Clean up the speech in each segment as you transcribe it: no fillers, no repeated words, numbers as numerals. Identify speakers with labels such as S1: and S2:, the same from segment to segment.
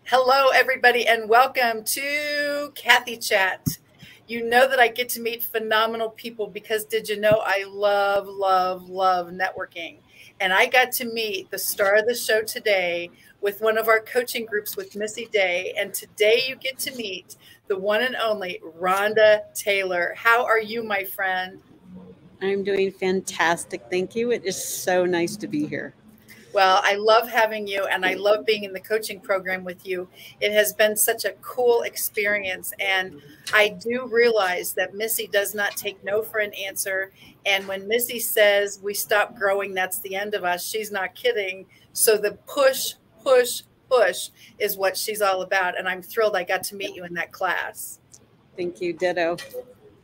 S1: Hello, everybody, and welcome to Cathy Chat. You know that I get to meet phenomenal people because did you know I love, love, love networking? And I got to meet the star of the show today with one of our coaching groups with Missy Day. And today you get to meet the one and only Rhonda Taylor. How are you, my friend?
S2: I'm doing fantastic. Thank you. It is so nice to be here.
S1: Well, I love having you and I love being in the coaching program with you. It has been such a cool experience. And I do realize that Missy does not take no for an answer. And when Missy says we stop growing, that's the end of us, she's not kidding. So the push, push, push is what she's all about. And I'm thrilled I got to meet you in that class.
S2: Thank you. Ditto.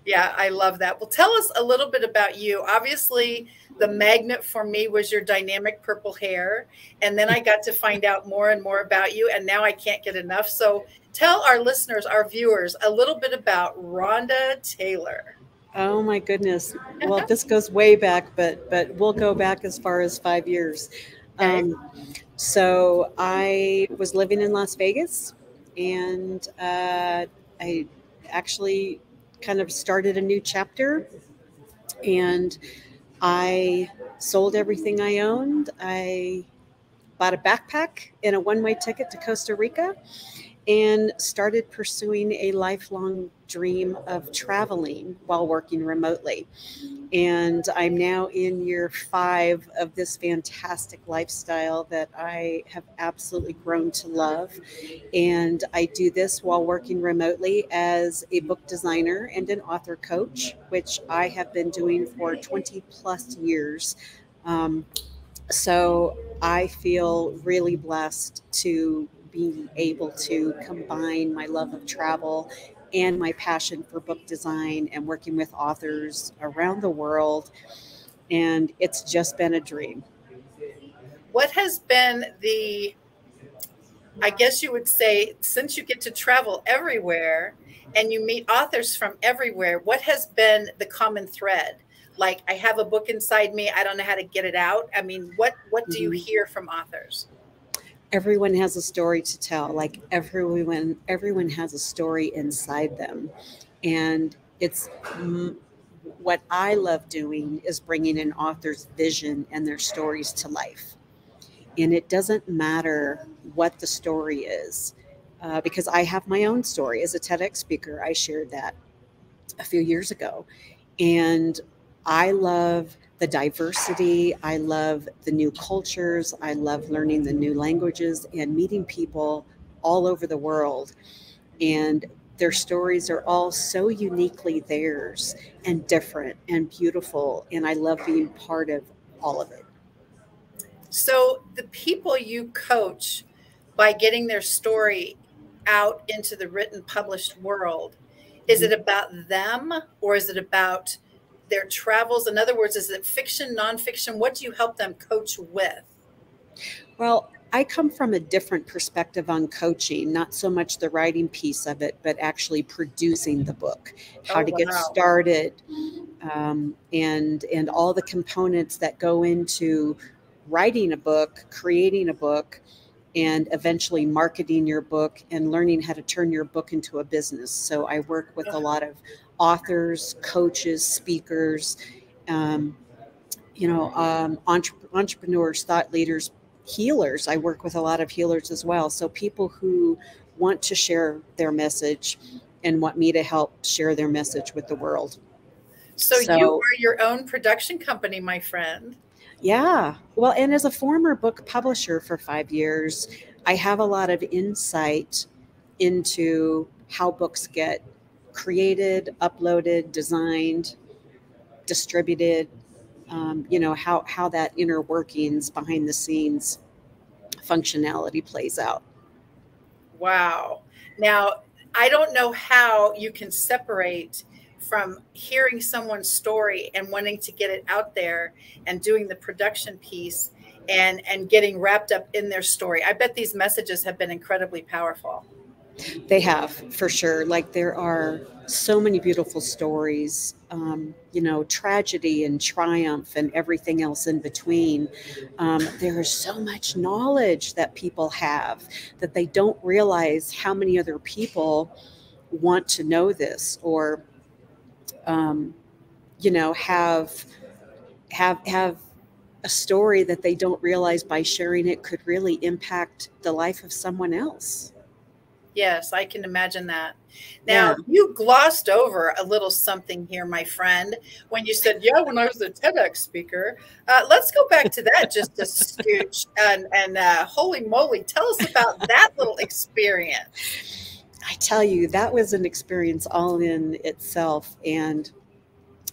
S1: Yeah, I love that. Well, tell us a little bit about you. Obviously, the magnet for me was your dynamic purple hair. And then I got to find out more and more about you. And now I can't get enough. So tell our listeners, our viewers, a little bit about Rhonda Taylor.
S2: Oh my goodness. Well, this goes way back, but we'll go back as far as 5 years.
S1: Okay.
S2: So I was living in Las Vegas, and I actually kind of started a new chapter, and I sold everything I owned. I bought a backpack and a one-way ticket to Costa Rica and started pursuing a lifelong dream of traveling while working remotely. And I'm now in year 5 of this fantastic lifestyle that I have absolutely grown to love. And I do this while working remotely as a book designer and an author coach, which I have been doing for 20 plus years. So I feel really blessed to be able to combine my love of travel and my passion for book design and working with authors around the world. And it's just been a dream.
S1: What has been I guess you would say, since you get to travel everywhere and you meet authors from everywhere, what has been the common thread? Like, I have a book inside me, I don't know how to get it out. I mean, what do you hear from authors?
S2: Everyone has a story to tell. Like everyone has a story inside them. And it's what I love doing is bringing an author's vision and their stories to life. And it doesn't matter what the story is, because I have my own story as a TEDx speaker. I shared that a few years ago. And I love the diversity. I love the new cultures. I love learning the new languages and meeting people all over the world. And their stories are all so uniquely theirs and different and beautiful. And I love being part of all of it.
S1: So the people you coach by getting their story out into the written published world, is it about them or is it about their travels? In other words, is it fiction, nonfiction? What do you help them coach with?
S2: Well, I come from a different perspective on coaching, not so much the writing piece of it, but actually producing the book, how
S1: Oh,
S2: to get
S1: wow.
S2: started, and all the components that go into writing a book, creating a book, and eventually marketing your book and learning how to turn your book into a business. So I work with a lot of authors, coaches, speakers, um, entrepreneurs, thought leaders, healers. I work with a lot of healers as well. So people who want to share their message and want me to help share their message with the world.
S1: So you
S2: So,
S1: are your own production company, my friend.
S2: yeah. Well, and as a former book publisher for 5 years, I have a lot of insight into how books get created, uploaded, designed, distributed, how that inner workings behind the scenes functionality plays out.
S1: Wow. Now, I don't know how you can separate from hearing someone's story and wanting to get it out there and doing the production piece and getting wrapped up in their story. I bet these messages have been incredibly powerful.
S2: They have, for sure. Like, there are so many beautiful stories, tragedy and triumph and everything else in between. There is so much knowledge that people have that they don't realize how many other people want to know this, or, um, have a story that they don't realize by sharing it could really impact the life of someone else.
S1: Yes, I can imagine that. Now,
S2: Yeah.
S1: you glossed over a little something here, my friend, when you said, "Yeah, when I was a TEDx speaker." Let's go back to that just a scooch. And holy moly, tell us about that little experience.
S2: I tell you, that was an experience all in itself. And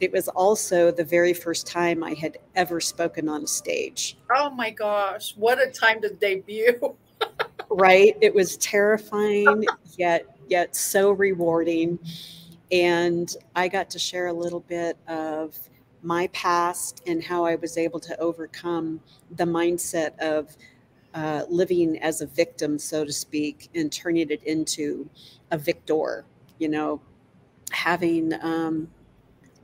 S2: it was also the very first time I had ever spoken on a stage.
S1: Oh my gosh, what a time to debut!
S2: Right? It was terrifying, yet so rewarding. And I got to share a little bit of my past and how I was able to overcome the mindset of living as a victim, so to speak, and turning it into a victor. You know, having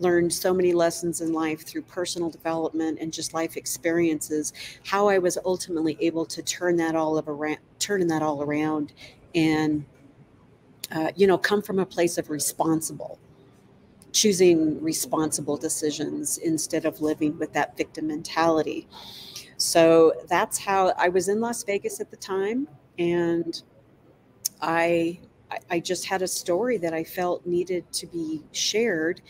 S2: learned so many lessons in life through personal development and just life experiences, how I was ultimately able to turning that all around, and come from a place of choosing responsible decisions instead of living with that victim mentality. So that's how I was in Las Vegas at the time, and I I just had a story that I felt needed to be shared,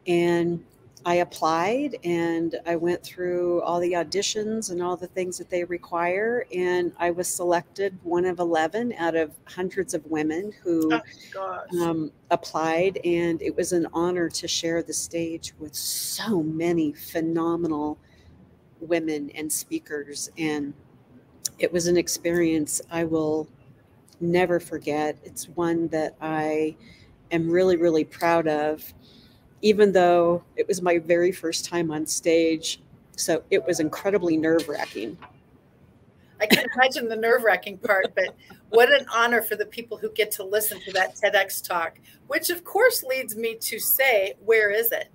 S2: and I applied and I went through all the auditions and all the things that they require, and I was selected one of 11 out of hundreds of women
S1: Oh
S2: who
S1: gosh.
S2: applied, and it was an honor to share the stage with so many phenomenal women and speakers. And it was an experience I will never forget. It's one that I am really, really proud of, even though it was my very first time on stage. So it was incredibly nerve wracking.
S1: I can imagine the nerve-wracking part, but what an honor for the people who get to listen to that TEDx talk, which of course leads me to say, where is it?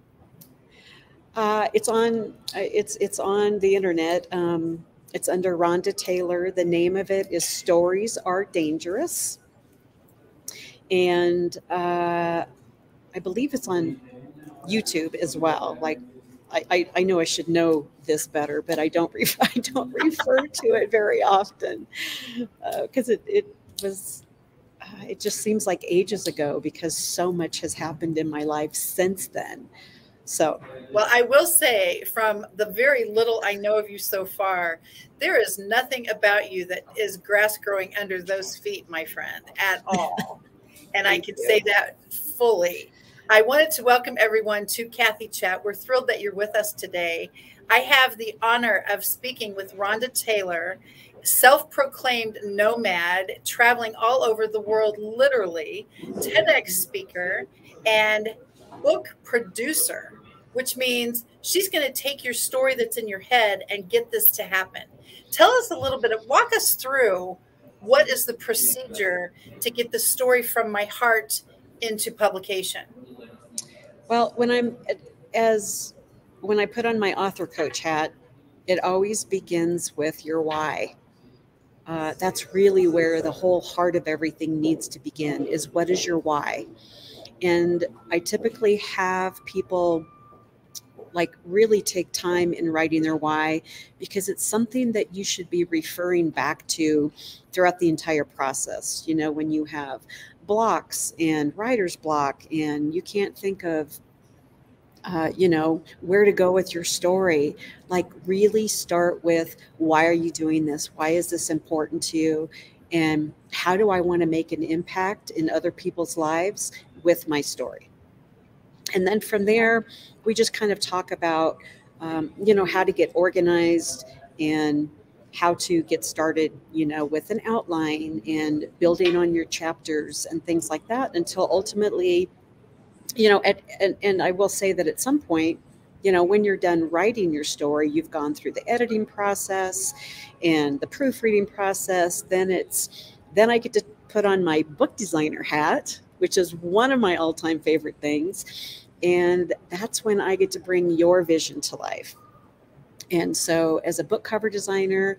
S2: It's on the internet. It's under Rhonda Taylor. The name of it is Stories Are Dangerous, and I believe it's on YouTube as well. Like, I know I should know this better, but I don't I don't refer to it very often, because it was it just seems like ages ago, because so much has happened in my life since then. So
S1: Well, I will say, from the very little I know of you so far, there is nothing about you that is grass growing under those feet, my friend, at all. And I
S2: thank
S1: can say
S2: you.
S1: that fully. I wanted to welcome everyone to Cathy Chat. We're thrilled that you're with us today. I have the honor of speaking with Ronda Taylor, self proclaimed nomad, traveling all over the world, literally, TEDx speaker, and book producer, which means she's going to take your story that's in your head and get this to happen. Tell us a little bit walk us through what is the procedure to get the story from my heart into publication.
S2: Well, as when I put on my author coach hat, it always begins with your why. That's really where the whole heart of everything needs to begin, is what is your why? And I typically have people like really take time in writing their why, because it's something that you should be referring back to throughout the entire process. When you have blocks and writer's block and you can't think of where to go with your story, like, really start with, why are you doing this? Why is this important to you? And how do I want to make an impact in other people's lives with my story? And then from there, we just kind of talk about, how to get organized and how to get started, with an outline and building on your chapters and things like that, until ultimately, and I will say that at some point, when you're done writing your story, you've gone through the editing process and the proofreading process, then I get to put on my book designer hat, which is one of my all-time favorite things. And that's when I get to bring your vision to life. And so as a book cover designer,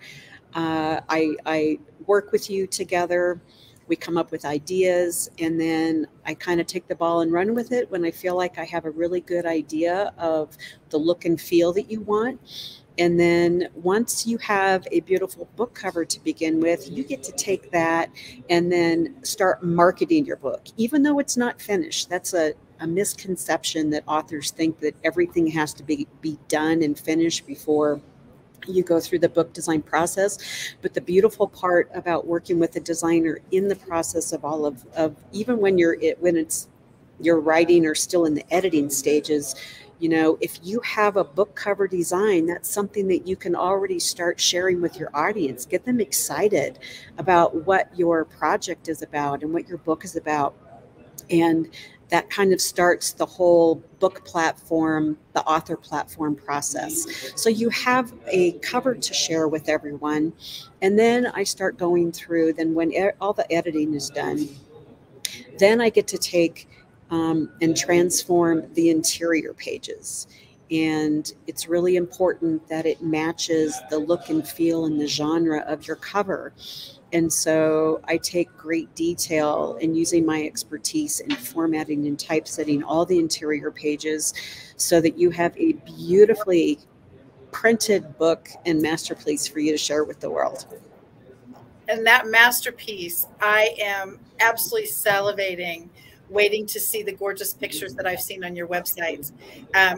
S2: I work with you together. We come up with ideas, and then I kind of take the ball and run with it when I feel like I have a really good idea of the look and feel that you want. And then once you have a beautiful book cover to begin with, you get to take that and then start marketing your book, even though it's not finished. That's a misconception that authors think that everything has to be done and finished before you go through the book design process. But the beautiful part about working with a designer in the process of all of even when you're writing or still in the editing stages, you know, if you have a book cover design, that's something that you can already start sharing with your audience. Get them excited about what your project is about and what your book is about. And that kind of starts the whole book platform, the author platform process. So you have a cover to share with everyone. And then I start going through, then when all the editing is done, then I get to take and transform the interior pages. And it's really important that it matches the look and feel and the genre of your cover. And so I take great detail in using my expertise in formatting and typesetting all the interior pages so that you have a beautifully printed book and masterpiece for you to share with the world.
S1: And that masterpiece, I am absolutely salivating, waiting to see the gorgeous pictures that I've seen on your websites.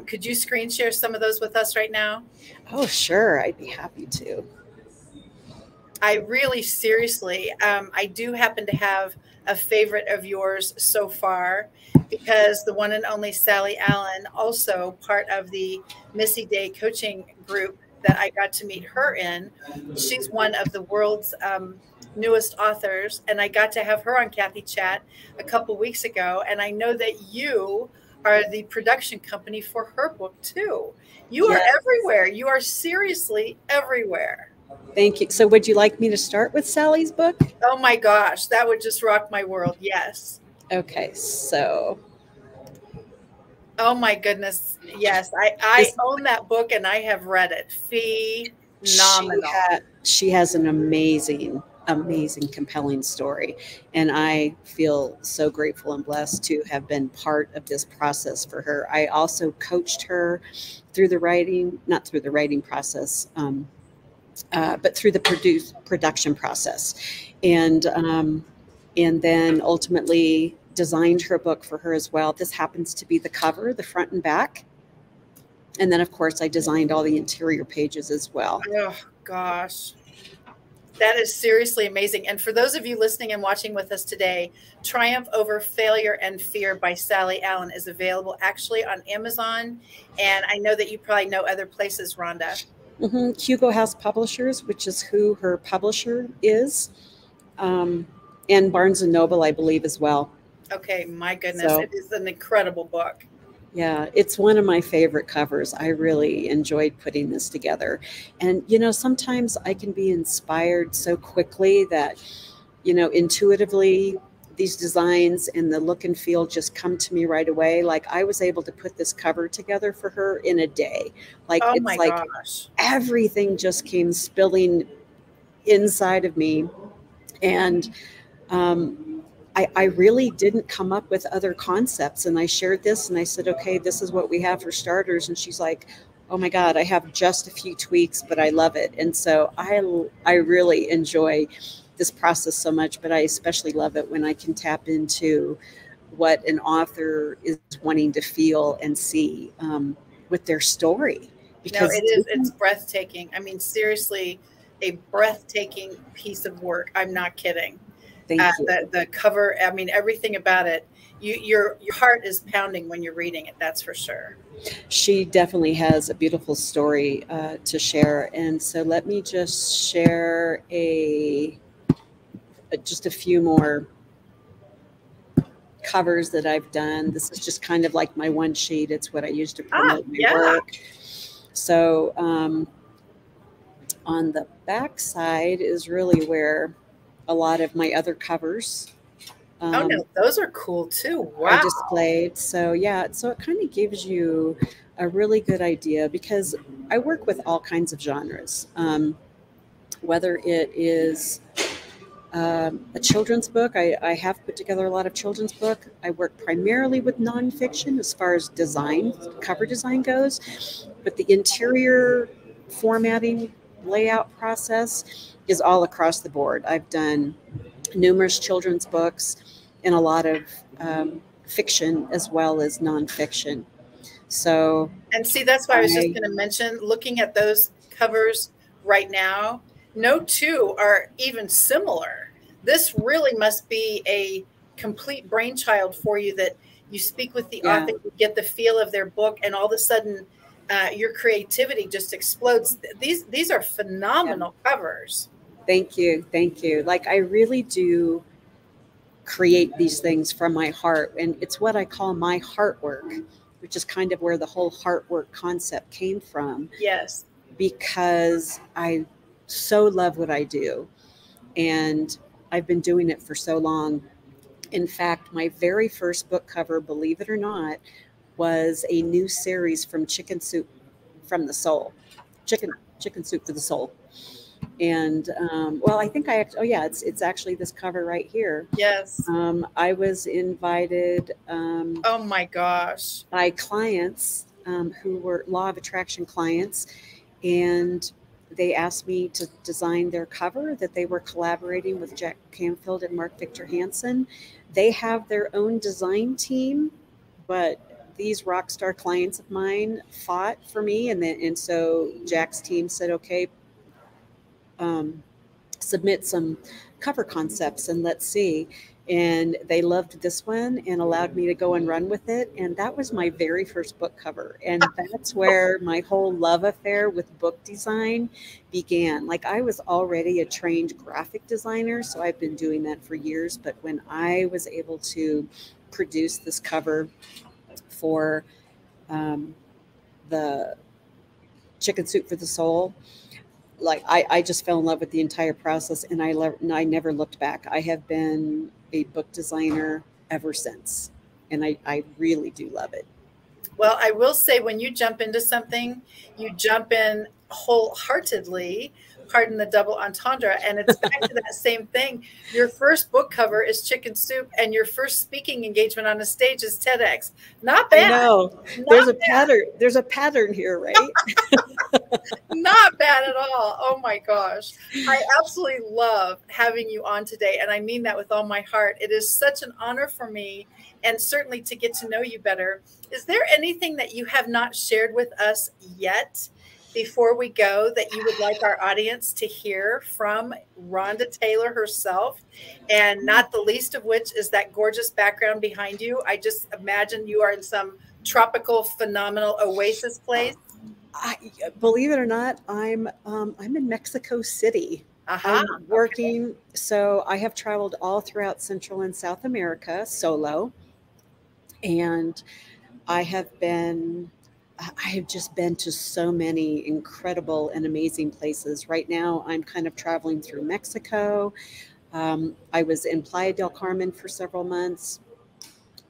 S1: Could you screen share some of those with us right now?
S2: Oh, sure. I'd be happy to.
S1: I really seriously, I do happen to have a favorite of yours so far, because the one and only Sally Allen, also part of the Missy Day coaching group that I got to meet her in. She's one of the world's newest authors, and I got to have her on Cathy Chat a couple weeks ago. And I know that you are the production company for her book too. You are everywhere. You are seriously everywhere.
S2: Thank you. So would you like me to start with Sally's book?
S1: Oh my gosh, that would just rock my world. Yes.
S2: Okay, so.
S1: Oh my goodness. Yes, I own that book and I have read it. Phenomenal.
S2: She has an amazing, compelling story. And I feel so grateful and blessed to have been part of this process for her. I also coached her through the writing, not through the writing process, but through the production process. And then ultimately designed her book for her as well. This happens to be the cover, the front and back. And then, of course, I designed all the interior pages as well.
S1: Oh, gosh. That is seriously amazing. And for those of you listening and watching with us today, Triumph Over Failure and Fear by Sally Allen is available actually on Amazon. And I know that you probably know other places, Rhonda.
S2: Mm-hmm. Hugo House Publishers, which is who her publisher is. And Barnes & Noble, I believe, as well.
S1: Okay, my goodness. So, it is an incredible book.
S2: Yeah, it's one of my favorite covers. I really enjoyed putting this together. And, you know, sometimes I can be inspired so quickly that, you know, intuitively these designs and the look and feel just come to me right away. Like I was able to put this cover together for her in a day. Like,
S1: oh
S2: it's
S1: my
S2: like
S1: gosh.
S2: Everything just came spilling inside of me. And, I really didn't come up with other concepts. And I shared this and I said, okay, this is what we have for starters. And she's like, oh my God, I have just a few tweaks, but I love it. And so I really enjoy this process so much, but I especially love it when I can tap into what an author is wanting to feel and see with their story.
S1: Because no, it's breathtaking. I mean, seriously, a breathtaking piece of work. I'm not kidding.
S2: Thank you.
S1: The cover, I mean, everything about it. Your heart is pounding when you're reading it. That's for sure.
S2: She definitely has a beautiful story to share. And so let me just share just a few more covers that I've done. This is just kind of like my one sheet. It's what I use to promote my work. So on the back side is really where a lot of my other covers.
S1: Oh no, those are cool too.
S2: Are
S1: Wow.
S2: displayed. So yeah, so it kind of gives you a really good idea, because I work with all kinds of genres, whether it is a children's book. I have put together a lot of children's book. I work primarily with nonfiction as far as design, cover design goes, but the interior formatting layout process is all across the board. I've done numerous children's books and a lot of fiction as well as nonfiction. So,
S1: And see, that's why I was just going to mention, looking at those covers right now, no two are even similar. This really must be a complete brainchild for you, that you speak with the author, you get the feel of their book, and all of a sudden your creativity just explodes. These are phenomenal covers.
S2: Thank you. Thank you. Like, I really do create these things from my heart, and it's what I call my heart work, which is kind of where the whole heart work concept came from.
S1: Yes.
S2: Because I so love what I do, and I've been doing it for so long. In fact, my very first book cover, believe it or not, was a new series from Chicken Soup from the Soul. Chicken Soup for the Soul. And well, I think it's actually this cover right here.
S1: Yes.
S2: I was invited.
S1: Oh my gosh.
S2: By clients who were law of attraction clients, and they asked me to design their cover. That they were collaborating with Jack Canfield and Mark Victor Hansen. They have their own design team, but these rock star clients of mine fought for me, and so Jack's team said, okay, submit some cover concepts and let's see. And they loved this one and allowed me to go and run with it. And that was my very first book cover. And that's where my whole love affair with book design began. Like, I was already a trained graphic designer, so I've been doing that for years. But when I was able to produce this cover for the Chicken Soup for the Soul, like, I just fell in love with the entire process, and I never looked back. I have been a book designer ever since, and I really do love it.
S1: Well, I will say, when you jump into something, you jump in wholeheartedly, pardon the double entendre, and it's back to that same thing. Your first book cover is Chicken Soup, and your first speaking engagement on a stage is TedX. Not bad.
S2: I know. There's a pattern. There's a pattern here, right?
S1: Not bad at all. Oh my gosh. I absolutely love having you on today, and I mean that with all my heart. It is such an honor for me, and certainly to get to know you better. Is there anything that you have not shared with us yet before we go that you would like our audience to hear from Ronda Taylor herself? And not the least of which is that gorgeous background behind you. I just imagine you are in some tropical, phenomenal oasis place.
S2: Believe it or not, I'm in Mexico City. I'm working. Okay. So I have traveled all throughout Central and South America solo. And I have just been to so many incredible and amazing places. Right now, I'm kind of traveling through Mexico. I was in Playa del Carmen for several months,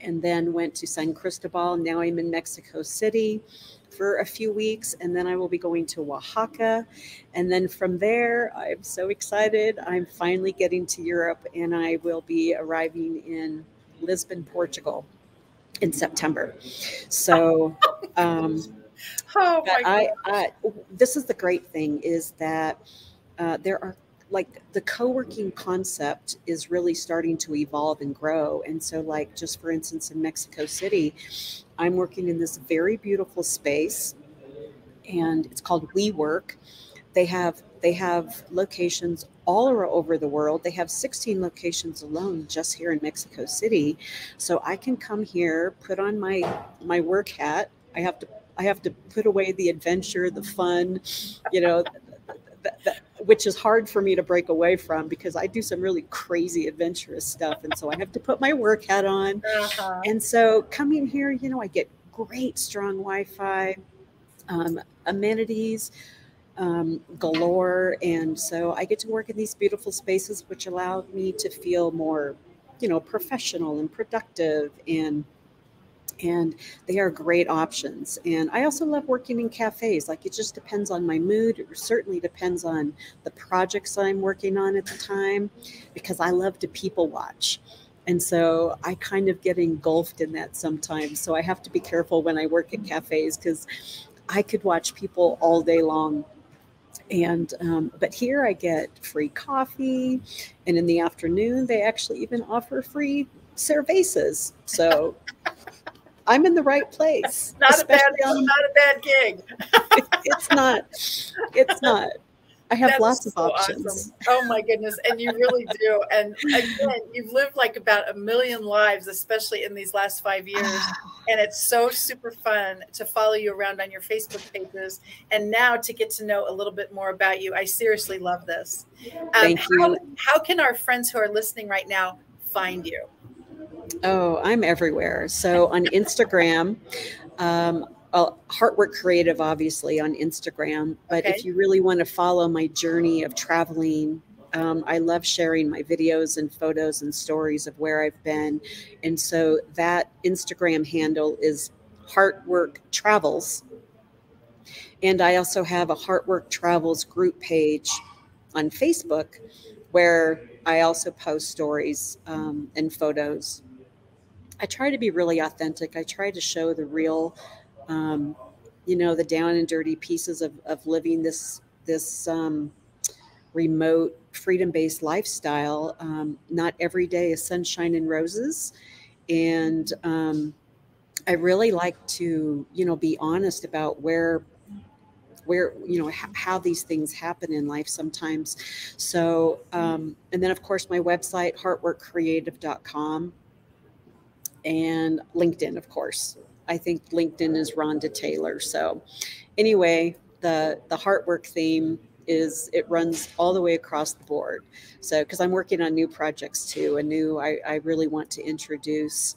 S2: and then went to San Cristobal. Now I'm in Mexico City for a few weeks, and then I will be going to Oaxaca. And then from there, I'm so excited. I'm finally getting to Europe, and I will be arriving in Lisbon, Portugal in September. So, this is the great thing, is that there are, like, the co-working concept is really starting to evolve and grow. And so, like, just for instance, in Mexico City, I'm working in this very beautiful space, and it's called Wework. They have locations all over the world. They have 16 locations alone just here in Mexico City. So I can come here, put on my work hat. I have to put away the adventure, the fun, which is hard for me to break away from, because I do some really crazy adventurous stuff. And so I have to put my work hat on. And so coming here, I get great, strong Wi-Fi, amenities. galore. And so I get to work in these beautiful spaces, which allow me to feel more, professional and productive, and they are great options. And I also love working in cafes. Like, it just depends on my mood. It certainly depends on the projects I'm working on at the time, because I love to people watch. And so I kind of get engulfed in that sometimes. So I have to be careful when I work at cafes, because I could watch people all day long. And but here I get free coffee, and in the afternoon they actually even offer free cervezas. So I'm in the right place,
S1: Not a
S2: especially on.
S1: not a bad gig.
S2: It's not. It's not. I have
S1: That
S2: lots
S1: is
S2: of
S1: so
S2: options.
S1: awesome. Oh my goodness. And you really do. And again, you've lived like about 1,000,000 lives, especially in these last 5 years. And it's so super fun to follow you around on your Facebook pages, and now to get to know a little bit more about you. I seriously love this.
S2: Thank you.
S1: How can our friends who are listening right now find you?
S2: Oh, I'm everywhere. So on Instagram, Heartwork Creative, obviously on Instagram. But
S1: Okay.
S2: if you really want to follow my journey of traveling, I love sharing my videos and photos and stories of where I've been. And so that Instagram handle is Heartwork Travels. And I also have a Heartwork Travels group page on Facebook, where I also post stories and photos. I try to be really authentic. I try to show the real, the down and dirty pieces of living this remote, freedom-based lifestyle. Not every day is sunshine and roses, and I really like to, be honest about where how these things happen in life sometimes. So and then of course my website, heartworkcreative.com, and LinkedIn, of course. I think LinkedIn is Ronda Taylor. So anyway, the Heartwork theme it runs all the way across the board. So because I'm working on new projects too, I really want to introduce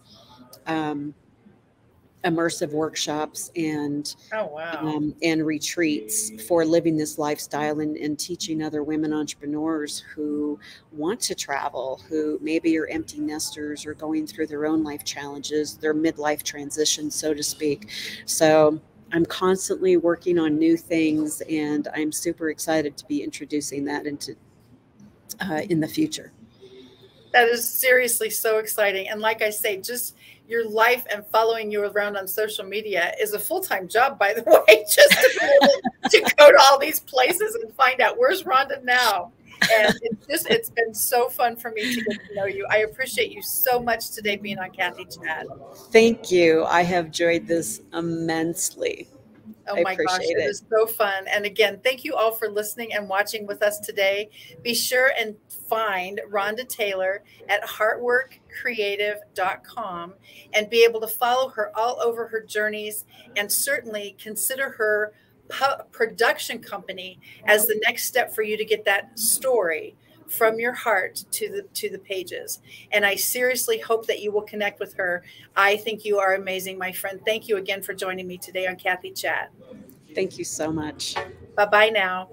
S2: immersive workshops
S1: Oh, wow.
S2: and retreats for living this lifestyle, and teaching other women entrepreneurs who want to travel, who maybe are empty nesters or going through their own life challenges, their midlife transition, so to speak. So I'm constantly working on new things, and I'm super excited to be introducing that in the future.
S1: That is seriously so exciting. And like I say, just your life and following you around on social media is a full-time job, by the way, just to be able to go to all these places and find out where's Rhonda now. And it's been so fun for me to get to know you. I appreciate you so much today being on Cathy Chat.
S2: Thank you. I have enjoyed this immensely.
S1: Oh
S2: I
S1: my gosh,
S2: appreciate
S1: it
S2: it.
S1: is so fun. And again, thank you all for listening and watching with us today. Be sure and find Rhonda Taylor at heartworkcreative.com and be able to follow her all over her journeys, and certainly consider her production company as the next step for you to get that story from your heart to the pages. And I seriously hope that you will connect with her. I think you are amazing, my friend. Thank you again for joining me today on Cathy Chat.
S2: Thank you so much.
S1: Bye-bye now.